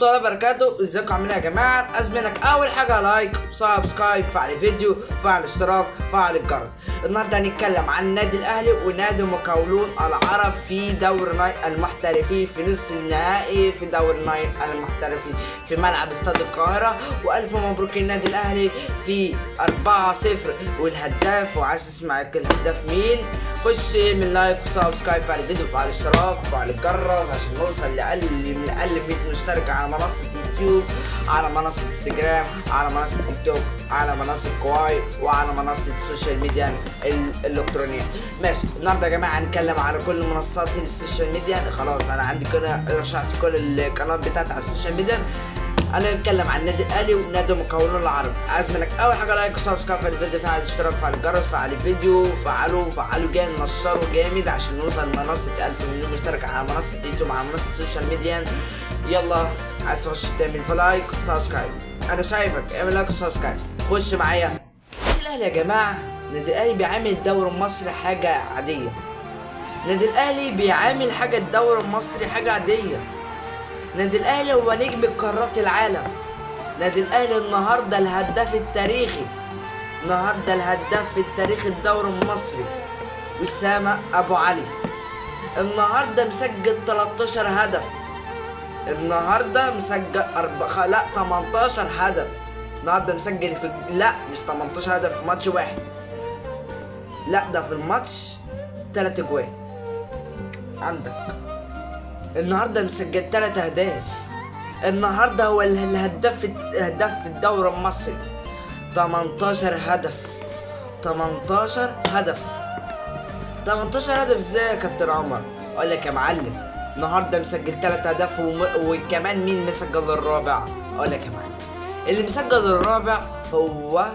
الله وبركاته. ازيكم عاملين يا جماعه؟ ازمنك اول حاجه لايك سبسكرايب، فعل الفيديو، فعل الاشتراك، فعل الجرس. النهارده هنتكلم عن النادي الاهلي ونادي مقاولون العرب في دوري نايل المحترفين في نصف النهائي في دوري نايل المحترفين في ملعب استاد القاهره. والف مبروك النادي الاهلي في 4-0 والهداف. وعايز تسمع الهداف مين؟ خش من لايك وسبسكرايب، فعل الفيديو، فعل الاشتراك، وفعل الجرس عشان نوصل لأقل 100 مشترك على منصة يوتيوب، على منصة انستجرام، على منصة تيك توك، على منصة كواي، وعلى منصة السوشيال ميديا الإلكترونية. ماشي، النهارده يا جماعة هنتكلم على كل منصات السوشيال ميديا. خلاص أنا عندي كده رشحت كل القنوات بتاعتي على السوشيال ميديا. انا هنتكلم عن النادي الاهلي ونادي مقاولون العرب. عايز منك اول حاجه لايك وسبسكرايب في الفيديو، فعل الاشتراك، فعل الجرس، فعل الفيديو، فعلوا جامد، نشروا جامد عشان نوصل لمنصه 1000 مليون مشترك على منصه يوتيوب، على منصه السوشيال ميديا. يلا عايز تخش تعمل لايك وسبسكرايب، انا شايفك اعمل لايك وسبسكرايب. خش معايا. النادي الاهلي يا جماعه، النادي الاهلي بيعامل الدوري المصري حاجه عاديه. النادي الاهلي بيعامل حاجه الدوري المصري حاجه عاديه. نادي الاهلي هو نجم قارات العالم. نادي الاهلي النهارده الهداف التاريخي، النهارده الهداف التاريخي الدوري المصري أسامة أبو علي. النهارده مسجل 13 هدف، النهارده مسجل 18 هدف. النهارده مسجل في مش 18 هدف في ماتش واحد، لا ده في الماتش 3 اجوان. عندك النهارده مسجل 3 اهداف. النهارده هو الهداف الدوري المصري. 18 هدف 18 هدف 18 هدف. ازاي يا كابتن عمر؟ اقول لك يا معلم، النهارده مسجل 3 اهداف وكمان مين مسجل الرابع؟ اقول لك يا معلم، اللي مسجل الرابع هو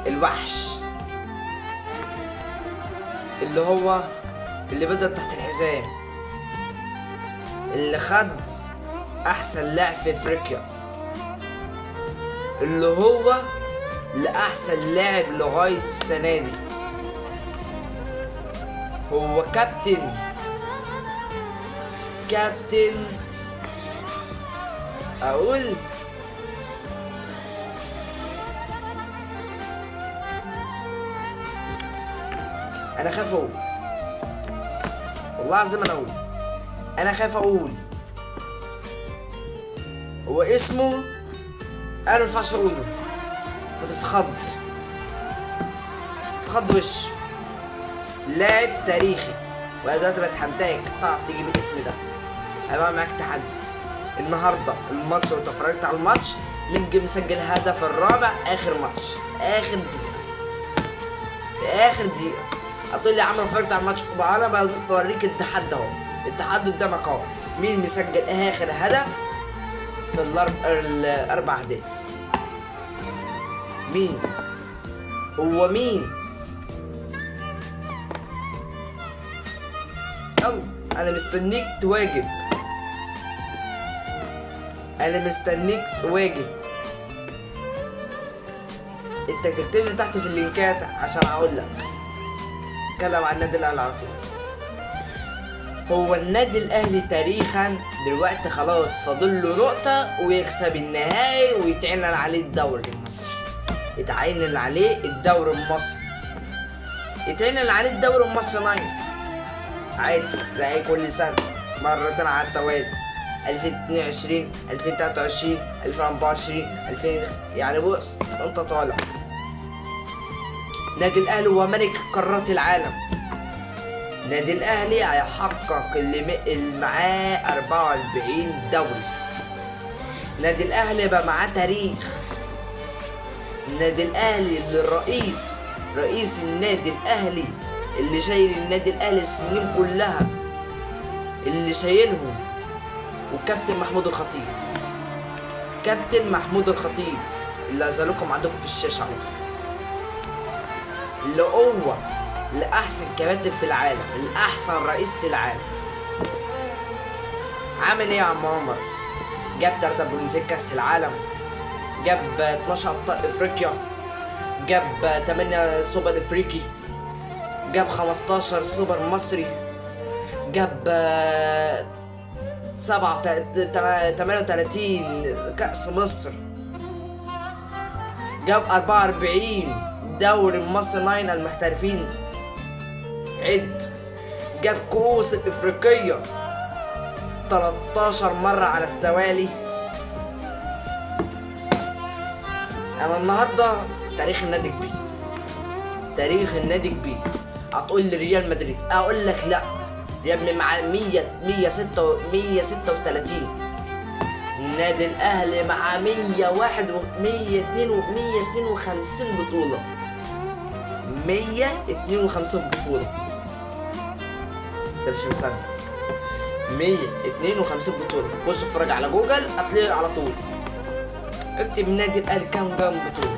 الوحش، اللي بدأ تحت الحزام، اللي خد احسن لاعب في افريقيا، اللي احسن لاعب لغاية السنة دي. هو كابتن اقول انا خايف اقول، والله العظيم انا خايف اقول هو اسمه. انا مينفعش اقوله، هتتخض وش. لاعب تاريخي، وانا دلوقتي بتحداك تعرف تجيب الاسم ده. هيبقى معاك تحدي النهارده الماتش، وانت اتفرجت على الماتش مين مسجل الهدف الرابع اخر ماتش، اخر دقيقة، في اخر دقيقة. هتقول لي يا عم اتفرجت على الماتش، وانا بوريك التحدي اهو، التحدي قدامك اهو. مين مسجل اخر هدف في الاربع اهداف؟ مين هو؟ مين؟ يلا انا مستنيك تواجب، انت تكتب لي تحت في اللينكات عشان اقول لك. اتكلم عن النادي الاهلي على طول. هو النادي الاهلي تاريخا دلوقتي خلاص فاضل له نقطة ويكسب النهائي ويتعلن عليه الدوري المصري. يتعلن عليه الدوري المصري نايل عادي زي كل سنة، مرتين على التوالي. 2022 2023 2024 يعني بص انت طالع. نادي الاهلي هو ملك قارات العالم. نادي الاهلي هيحقق اللي معاه 44 دوري. نادي الاهلي بقى معاه تاريخ. النادي الاهلي اللي رئيس النادي الاهلي اللي شايل النادي الاهلي السنين كلها، اللي شايلهم، وكابتن محمود الخطيب اللي هزلكم عندكم في الشاشة على طول، اللي هو لأحسن كباتن في العالم، الأحسن رئيس العالم. عامل ايه يا عم عمر؟ جاب 3 برونزات كأس العالم، جاب 12 أبطال إفريقيا، جاب 8 سوبر إفريقي، جاب 15 سوبر مصري، جاب 38 كأس مصر، جاب 44 دوري مصر 9 المحترفين، عد، جاب كؤوس الإفريقية 13 مرة على التوالي. أنا النهاردة تاريخ النادي كبير، تاريخ النادي كبير. هتقول لي ريال مدريد، أقول لك لأ، يا ابني مع 136. النادي الأهلي مع 152 بطولة، 152 بطولة. انت مش مصدق؟ 152 بطولة. خش اتفرج على جوجل هتلاقي على طول، اكتب النادي الأهلي كام بطولة،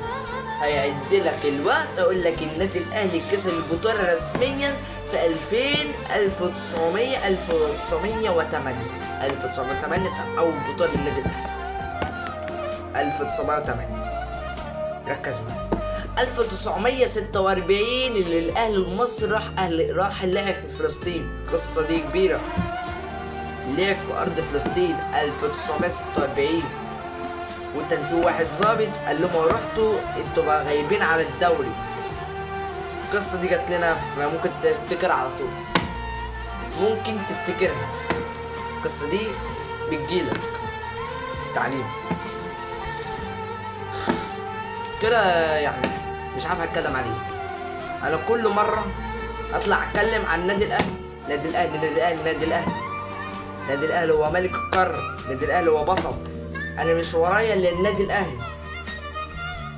هيعد لك الوقت. اقول لك النادي الأهلي كسب البطولة رسميا في 1908 1908 أول بطولة للنادي الأهلي 1908. ركز معايا. 1946 اللي الأهلي المصري راح لعب في فلسطين. القصة دي كبيرة، لعب في أرض فلسطين 1946. وكان في واحد ظابط قال لهم رحتوا انتوا بقى غايبين على الدوري. القصة دي جات لنا، ممكن تفتكرها على طول، ممكن تفتكرها. القصة دي بتجيلك في تعليم كده، يعني مش عارف اتكلم عليه. انا كل مرة اطلع اتكلم عن النادي الاهلي، نادي الاهلي نادي الاهلي نادي الاهلي نادي الاهلي هو ملك القارة، نادي الاهلي هو بطل. انا مش ورايا الا النادي الاهلي.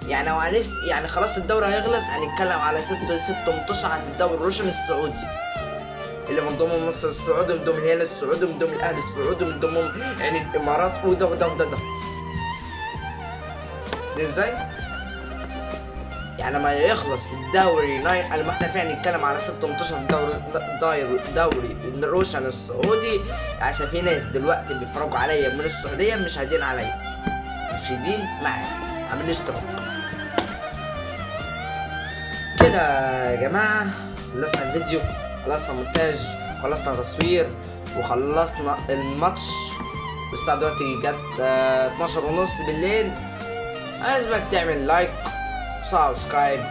يعني هو نفسي يعني خلاص الدوري هيخلص، هنتكلم على 6 ماتشات في الدوري الروشن السعودي اللي من ضمن مصر السعودي، من ضمن الهلال السعودي، من ضمن الاهلي السعودي، من ضمن يعني الامارات، وده ازاي؟ يعني لما يخلص الدوري 9 المحترفين نتكلم على 6 ماتشات في دوري الروشن السعودي، عشان في ناس دلوقتي بيتفرجوا عليا من السعوديه مش هادين عليا، مش هادين معايا، عاملين اشتراك كده. يا جماعه خلصنا الفيديو، خلصنا مونتاج، خلصنا تصوير، وخلصنا الماتش، والساعه دلوقتي جت 12:30 بالليل. عايزك تعمل لايك، سبسكرايب،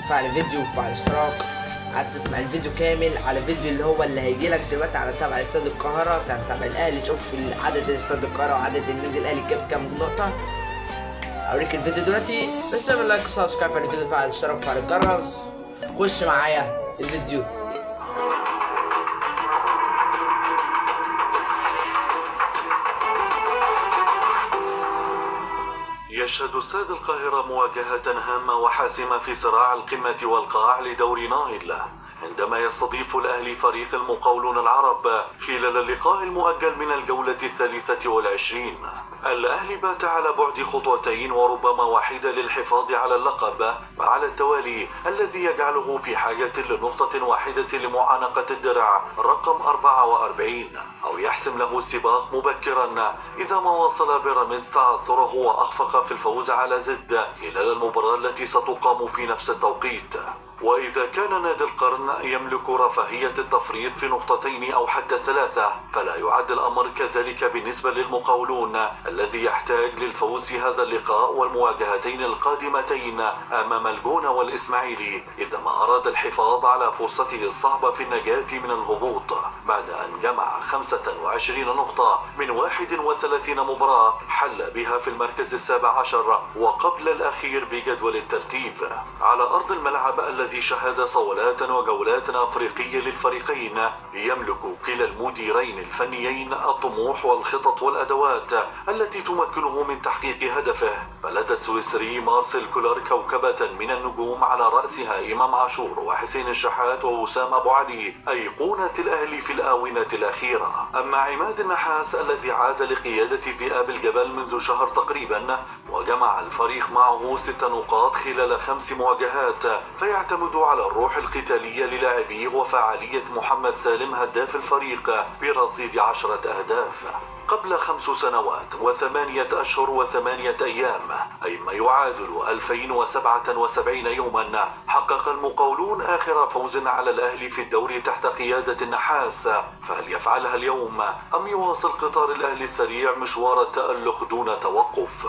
فعل الفيديو وفعل الاشتراك. عايز تسمع الفيديو كامل على الفيديو اللي هو اللي هيجيلك دلوقتي على تبع استاد القاهرة، تبع الاهلي، تشوف عدد استاد القاهرة وعدد النادي الاهلي جاب كام نقطة. اوريك الفيديو دلوقتي، بس اعمل لايك وسبسكرايب، فعل الفيديو، فعل الاشتراك وفعل الجرس. خش معايا الفيديو. يشهد استاد القاهرة مواجهة هامة وحاسمة في صراع القمة والقاع لدور نايل، عندما يستضيف الأهلي فريق المقاولون العرب خلال اللقاء المؤجل من الجولة 23. الأهلي بات على بعد خطوتين وربما واحدة للحفاظ على اللقب على التوالي، الذي يجعله في حاجة لنقطة واحدة لمعانقة الدرع رقم 44 أو يحسم له السباق مبكرا إذا ما واصل بيراميدز تعثره وأخفق في الفوز على زد خلال المباراة التي ستقام في نفس التوقيت. وإذا كان نادي القرن يملك رفاهية التفريط في نقطتين أو حتى 3، فلا يعد الأمر كذلك بالنسبة للمقاولون الذي يحتاج للفوز في هذا اللقاء والمواجهتين القادمتين أمام الجونة والإسماعيلي إذا ما أراد الحفاظ على فرصته الصعبة في النجاة من الهبوط، بعد أن جمع 25 نقطة من 31 مباراة حل بها في المركز 17 وقبل الأخير بجدول الترتيب. على أرض الملعب الذي شهد صولات وجولات أفريقية للفريقين، يملك كلا المديرين الفنيين الطموح والخطط والأدوات التي تمكنه من تحقيق هدفه. فلدى السويسري مارسيل كولر كوكبة من النجوم على رأسها إمام عاشور وحسين الشحات ووسام أبو علي، أيقونة الأهلي في الآونة الأخيرة. أما عماد النحاس الذي عاد لقيادة ذئاب الجبل منذ شهر تقريبا وجمع الفريق معه 6 نقاط خلال 5 مواجهات، فيعتمد على الروح القتالية للاعبيه وفعالية محمد سالم هداف الفريق برصيد 10 أهداف. قبل 5 سنوات و8 أشهر و8 أيام، أي ما يعادل 2077 يوما، حقق المقاولون آخر فوز على الأهلي في الدوري تحت قيادة النحاس. فهل يفعلها اليوم أم يواصل قطار الأهلي السريع مشوار التألق دون توقف؟